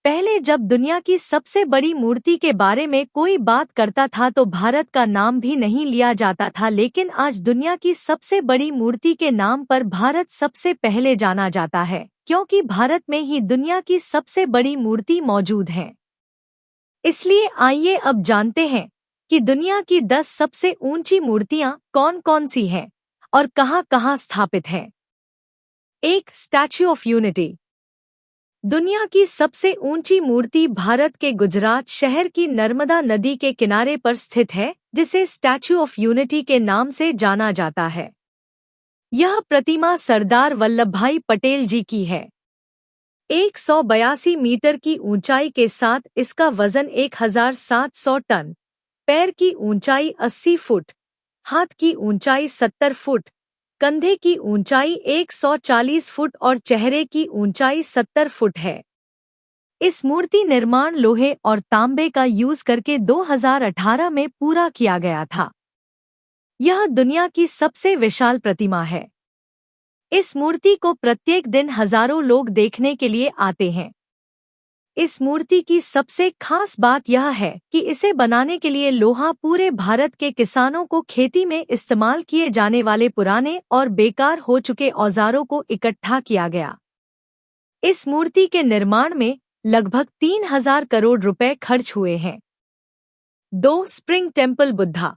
पहले जब दुनिया की सबसे बड़ी मूर्ति के बारे में कोई बात करता था तो भारत का नाम भी नहीं लिया जाता था, लेकिन आज दुनिया की सबसे बड़ी मूर्ति के नाम पर भारत सबसे पहले जाना जाता है, क्योंकि भारत में ही दुनिया की सबसे बड़ी मूर्ति मौजूद है। इसलिए आइए अब जानते हैं कि दुनिया की 10 सबसे ऊंची मूर्तियां कौन कौन सी हैं और कहां-कहां स्थापित हैं। 1. Statue of unity. दुनिया की सबसे ऊंची मूर्ति भारत के गुजरात शहर की नर्मदा नदी के किनारे पर स्थित है, जिसे स्टैच्यू ऑफ यूनिटी के नाम से जाना जाता है। यह प्रतिमा सरदार वल्लभभाई पटेल जी की है। 182 मीटर की ऊंचाई के साथ इसका वजन 1700 टन, पैर की ऊंचाई 80 फुट, हाथ की ऊंचाई 70 फुट, कंधे की ऊंचाई 140 फुट और चेहरे की ऊंचाई 70 फुट है। इस मूर्ति निर्माण लोहे और तांबे का यूज करके 2018 में पूरा किया गया था। यह दुनिया की सबसे विशाल प्रतिमा है। इस मूर्ति को प्रत्येक दिन हजारों लोग देखने के लिए आते हैं। इस मूर्ति की सबसे खास बात यह है कि इसे बनाने के लिए लोहा पूरे भारत के किसानों को खेती में इस्तेमाल किए जाने वाले पुराने और बेकार हो चुके औजारों को इकट्ठा किया गया। इस मूर्ति के निर्माण में लगभग 3000 करोड़ रुपए खर्च हुए हैं। 2. Spring temple Buddha.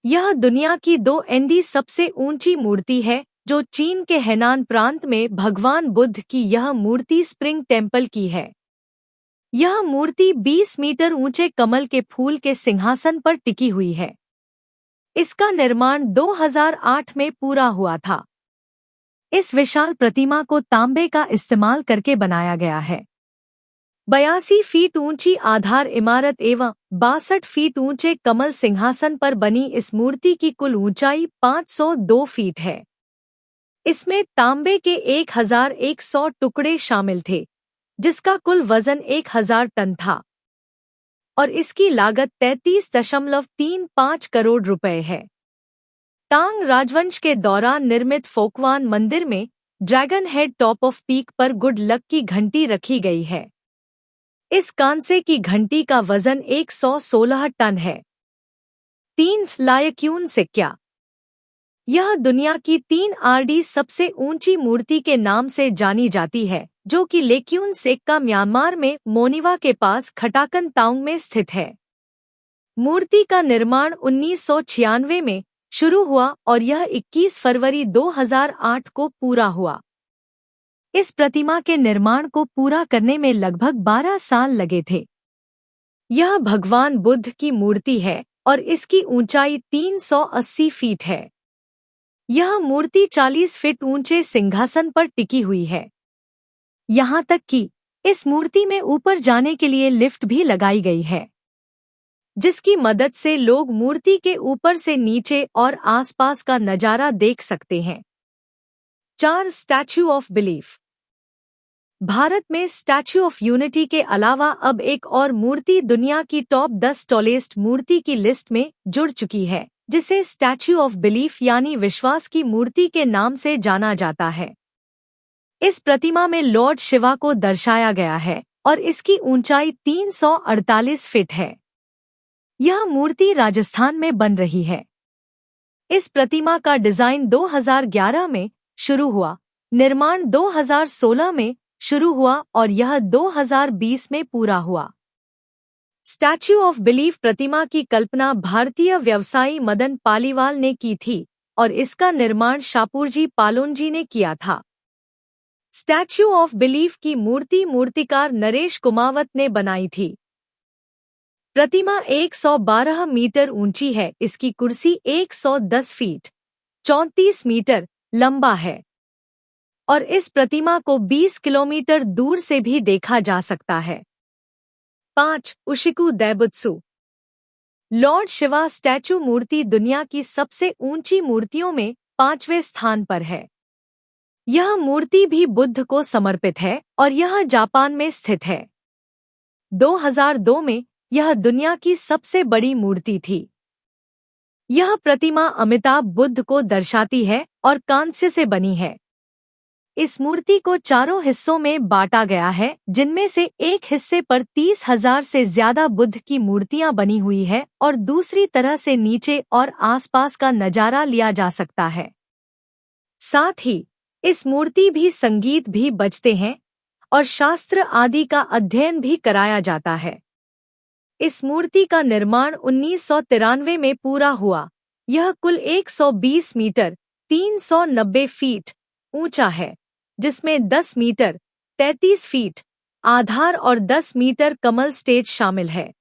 यह दुनिया की 2 सबसे ऊंची मूर्ति है, जो चीन के हेनान प्रांत में भगवान बुद्ध की यह मूर्ति स्प्रिंग टेम्पल की है। यह मूर्ति 20 मीटर ऊंचे कमल के फूल के सिंहासन पर टिकी हुई है। इसका निर्माण 2008 में पूरा हुआ था। इस विशाल प्रतिमा को तांबे का इस्तेमाल करके बनाया गया है। 82 फीट ऊंची आधार इमारत एवं 62 फीट ऊंचे कमल सिंहासन पर बनी इस मूर्ति की कुल ऊंचाई 502 फीट है। इसमें तांबे के 1100 टुकड़े शामिल थे, जिसका कुल वजन 1000 टन था और इसकी लागत 33.35 करोड़ रुपए है। तांग राजवंश के दौरान निर्मित फोकवान मंदिर में dragon head top off peak पर गुड लक की घंटी रखी गई है। इस कांसे की घंटी का वजन 116 टन है। 3. लायक्यून सिक्का। यह दुनिया की 3 सबसे ऊंची मूर्ति के नाम से जानी जाती है, जो कि लेक्यून सेक्का म्यांमार में मोनिवा के पास खटाकन ताउंग में स्थित है। मूर्ति का निर्माण 1996 में शुरू हुआ और यह 21 फरवरी 2008 को पूरा हुआ। इस प्रतिमा के निर्माण को पूरा करने में लगभग 12 साल लगे थे। यह भगवान बुद्ध की मूर्ति है और इसकी ऊंचाई 380 फीट है। यह मूर्ति 40 फीट ऊंचे सिंहासन पर टिकी हुई है। यहाँ तक कि इस मूर्ति में ऊपर जाने के लिए लिफ्ट भी लगाई गई है, जिसकी मदद से लोग मूर्ति के ऊपर से नीचे और आसपास का नजारा देख सकते हैं। 4. Statue of belief. भारत में स्टैच्यू ऑफ यूनिटी के अलावा अब एक और मूर्ति दुनिया की टॉप 10 टॉलेस्ट मूर्ति की लिस्ट में जुड़ चुकी है, जिसे स्टैच्यू ऑफ बिलीफ यानी विश्वास की मूर्ति के नाम से जाना जाता है। इस प्रतिमा में लॉर्ड शिवा को दर्शाया गया है और इसकी ऊंचाई 348 फीट है। यह मूर्ति राजस्थान में बन रही है। इस प्रतिमा का डिजाइन 2011 में शुरू हुआ, निर्माण 2016 में शुरू हुआ और यह 2020 में पूरा हुआ। स्टैच्यू ऑफ बिलीफ प्रतिमा की कल्पना भारतीय व्यवसायी मदन पालीवाल ने की थी और इसका निर्माण शापूरजी पालोनजी ने किया था। स्टैच्यू ऑफ बिलीफ की मूर्ति मूर्तिकार नरेश कुमावत ने बनाई थी। प्रतिमा 112 मीटर ऊंची है। इसकी कुर्सी 110 फीट 34 मीटर लंबा है और इस प्रतिमा को 20 किलोमीटर दूर से भी देखा जा सकता है। 5. उशिकु दैबुत्सु। लॉर्ड शिवा स्टैच्यू मूर्ति दुनिया की सबसे ऊंची मूर्तियों में 5वें स्थान पर है। यह मूर्ति भी बुद्ध को समर्पित है और यह जापान में स्थित है। 2002 में यह दुनिया की सबसे बड़ी मूर्ति थी। यह प्रतिमा अमिताभ बुद्ध को दर्शाती है और कांस्य से बनी है। इस मूर्ति को चारों हिस्सों में बांटा गया है, जिनमें से एक हिस्से पर 30,000 से ज्यादा बुद्ध की मूर्तियां बनी हुई है और दूसरी तरह से नीचे और आसपास का नजारा लिया जा सकता है। साथ ही इस मूर्ति भी संगीत भी बजते हैं और शास्त्र आदि का अध्ययन भी कराया जाता है। इस मूर्ति का निर्माण 1993 में पूरा हुआ। यह कुल 120 मीटर 390 फीट ऊंचा है, जिसमें 10 मीटर 33 फीट आधार और 10 मीटर कमल स्टेज शामिल है।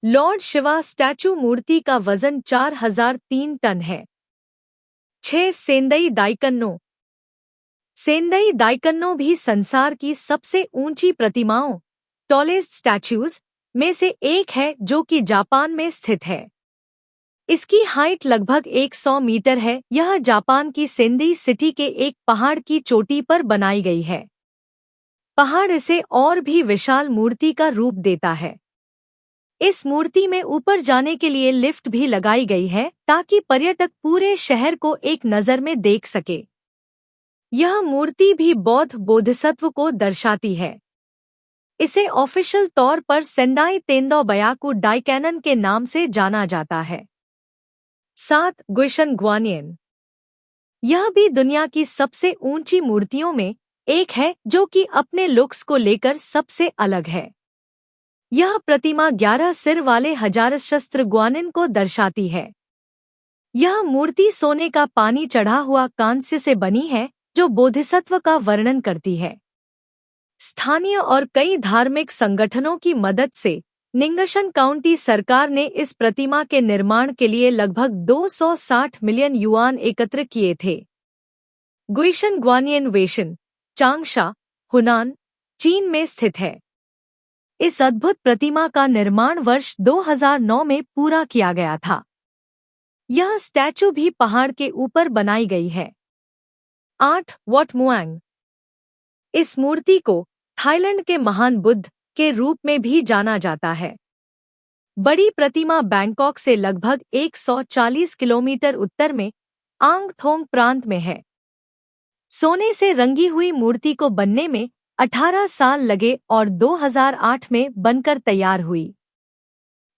लॉर्ड शिवा स्टैचू मूर्ति का वजन 4003 टन है। 6 सेंदई दाइकन्नो। सेंदई दाइकन्नो भी संसार की सबसे ऊंची प्रतिमाओं टॉलेस्ट स्टैच्यूज में से एक है, जो कि जापान में स्थित है। इसकी हाइट लगभग 100 मीटर है। यह जापान की सेंदी सिटी के एक पहाड़ की चोटी पर बनाई गई है। पहाड़ इसे और भी विशाल मूर्ति का रूप देता है। इस मूर्ति में ऊपर जाने के लिए लिफ्ट भी लगाई गई है, ताकि पर्यटक पूरे शहर को एक नज़र में देख सके। यह मूर्ति भी बौद्ध बोधिसत्व को दर्शाती है। इसे ऑफिशियल तौर पर सेंदाई तेंदो बयाकू डाइकैनन के नाम से जाना जाता है। 7 गुइशन ग्वानियन। यह भी दुनिया की सबसे ऊंची मूर्तियों में एक है, जो कि अपने लुक्स को लेकर सबसे अलग है। यह प्रतिमा 11 सिर वाले हजारशस्त्र ग्वानिन को दर्शाती है। यह मूर्ति सोने का पानी चढ़ा हुआ कांस्य से बनी है, जो बोधिसत्व का वर्णन करती है। स्थानीय और कई धार्मिक संगठनों की मदद से निंगशन काउंटी सरकार ने इस प्रतिमा के निर्माण के लिए लगभग 260 मिलियन युआन एकत्र किए थे। गुइशन ग्वानियन वेशन चांगशा, हुनान, चीन में स्थित है। इस अद्भुत प्रतिमा का निर्माण वर्ष 2009 में पूरा किया गया था। यह स्टैचू भी पहाड़ के ऊपर बनाई गई है। 8 वॉट मुआंग। इस मूर्ति को थाईलैंड के महान बुद्ध के रूप में भी जाना जाता है। बड़ी प्रतिमा बैंकॉक से लगभग 140 किलोमीटर उत्तर में आंग थोंग प्रांत में है। सोने से रंगी हुई मूर्ति को बनने में 18 साल लगे और 2008 में बनकर तैयार हुई।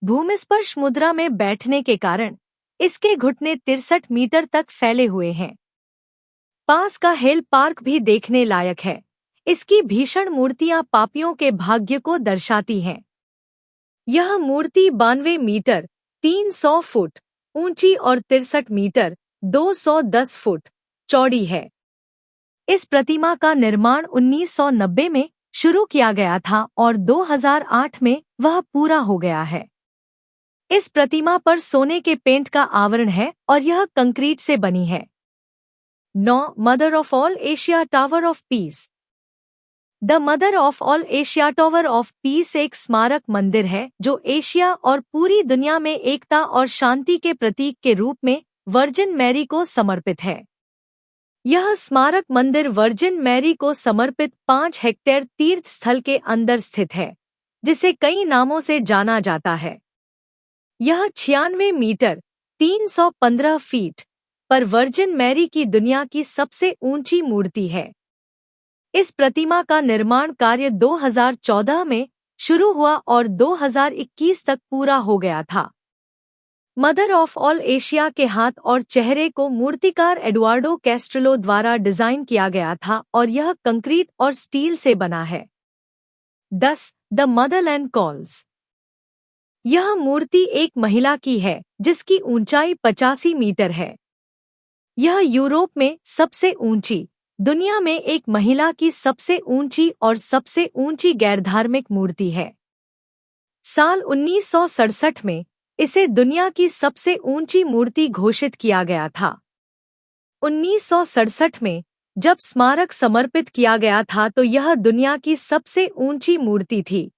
भूमिस्पर्श मुद्रा में बैठने के कारण इसके घुटने 63 मीटर तक फैले हुए हैं। पास का हेल पार्क भी देखने लायक है। इसकी भीषण मूर्तियां पापियों के भाग्य को दर्शाती हैं। यह मूर्ति 92 मीटर 300 फुट ऊंची और 63 मीटर 210 फुट चौड़ी है। इस प्रतिमा का निर्माण 1990 में शुरू किया गया था और 2008 में वह पूरा हो गया है। इस प्रतिमा पर सोने के पेंट का आवरण है और यह कंक्रीट से बनी है। 9 mother of all Asia tower of peace. The mother of all Asia tower of peace एक स्मारक मंदिर है, जो एशिया और पूरी दुनिया में एकता और शांति के प्रतीक के रूप में वर्जिन मैरी को समर्पित है। यह स्मारक मंदिर वर्जिन मैरी को समर्पित 5 हेक्टेयर तीर्थ स्थल के अंदर स्थित है, जिसे कई नामों से जाना जाता है। यह 96 मीटर 315 फीट पर वर्जिन मैरी की दुनिया की सबसे ऊंची मूर्ति है। इस प्रतिमा का निर्माण कार्य 2014 में शुरू हुआ और 2021 तक पूरा हो गया था। मदर ऑफ ऑल एशिया के हाथ और चेहरे को मूर्तिकार एडुआर्डो कैस्ट्रेलो द्वारा डिजाइन किया गया था और यह कंक्रीट और स्टील से बना है। 10 द मदरलैंड कॉल्स। यह मूर्ति एक महिला की है, जिसकी ऊंचाई 85 मीटर है। यह यूरोप में सबसे ऊंची, दुनिया में एक महिला की सबसे ऊंची और सबसे ऊंची गैरधार्मिक मूर्ति है। साल 1967 में इसे दुनिया की सबसे ऊंची मूर्ति घोषित किया गया था। 1967 में जब स्मारक समर्पित किया गया था तो यह दुनिया की सबसे ऊंची मूर्ति थी,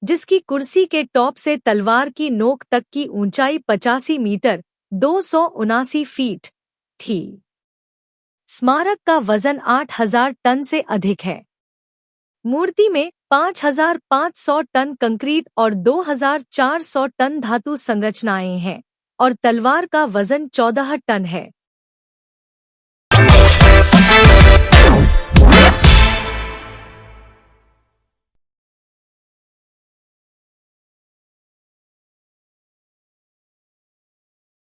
जिसकी कुर्सी के टॉप से तलवार की नोक तक की ऊंचाई 85 मीटर 279 फीट थी। स्मारक का वजन 8000 टन से अधिक है। मूर्ति में 5500 टन कंक्रीट और 2400 टन धातु संरचनाएं हैं और तलवार का वजन 14 टन है।